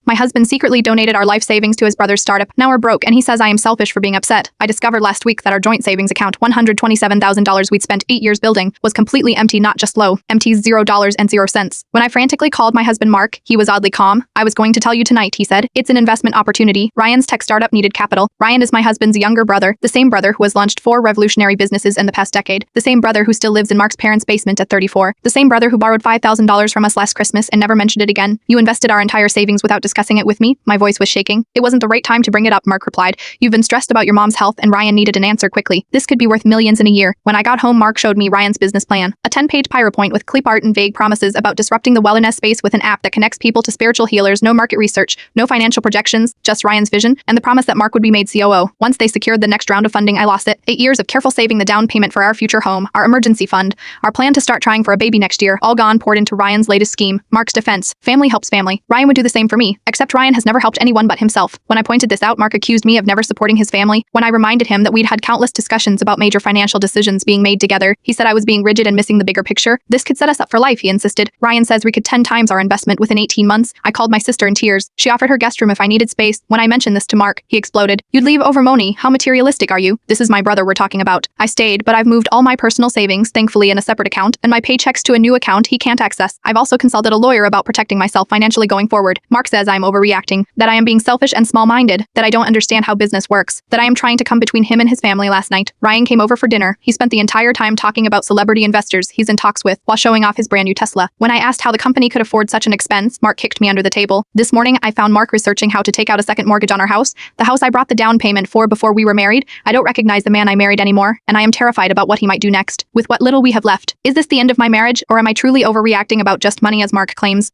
My husband secretly donated our life savings to his brother's startup. Now we're broke, and he says I am selfish for being upset. I discovered last week that our joint savings account, $127,000 we'd spent 8 years building, was completely empty, not just low, empty $0.00. When I frantically called my husband Mark, he was oddly calm. I was going to tell you tonight, he said. It's an investment opportunity. Ryan's tech startup needed capital. Ryan is my husband's younger brother, the same brother who has launched 4 revolutionary businesses in the past decade, the same brother who still lives in Mark's parents' basement at 34, the same brother who borrowed $5,000 from us last Christmas and never mentioned it again. You invested our entire savings without discussing it with me? My voice was shaking. It wasn't the right time to bring it up, Mark replied. You've been stressed about your mom's health, and Ryan needed an answer quickly. This could be worth millions in a year. When I got home, Mark showed me Ryan's business plan, a 10-page PowerPoint with clip art and vague promises about disrupting the wellness space with an app that connects people to spiritual healers. No market research, no financial projections, just Ryan's vision, and the promise that Mark would be made COO. Once they secured the next round of funding, I lost it. 8 years of careful saving, the down payment for our future home, our emergency fund, our plan to start trying for a baby next year, all gone, poured into Ryan's latest scheme. Mark's defense: family helps family. Ryan would do the same for me, except Ryan has never helped anyone but himself. When I pointed this out, Mark accused me of never supporting his family. When I reminded him that we'd had countless discussions about major financial decisions being made together, he said I was being rigid and missing the bigger picture. This could set us up for life, he insisted. Ryan says we could 10 times our investment within 18 months. I called my sister in tears. She offered her guest room if I needed space. When I mentioned this to Mark, he exploded. You'd leave over money? How materialistic are you? This is my brother we're talking about. I stayed, but I've moved all my personal savings, thankfully in a separate account, and my paychecks to a new account he can't access. I've also consulted a lawyer about protecting myself financially going forward. Mark says I'm overreacting, that I am being selfish and small-minded, that I don't understand how business works, that I am trying to come between him and his family. Last night, Ryan came over for dinner. He spent the entire time talking about celebrity investors he's in talks with while showing off his brand new Tesla. When I asked how the company could afford such an expense, Mark kicked me under the table. This morning, I found Mark researching how to take out a second mortgage on our house, the house I brought the down payment for before we were married. I don't recognize the man I married anymore, and I am terrified about what he might do next. With what little we have left, is this the end of my marriage, or am I truly overreacting about just money as Mark claims?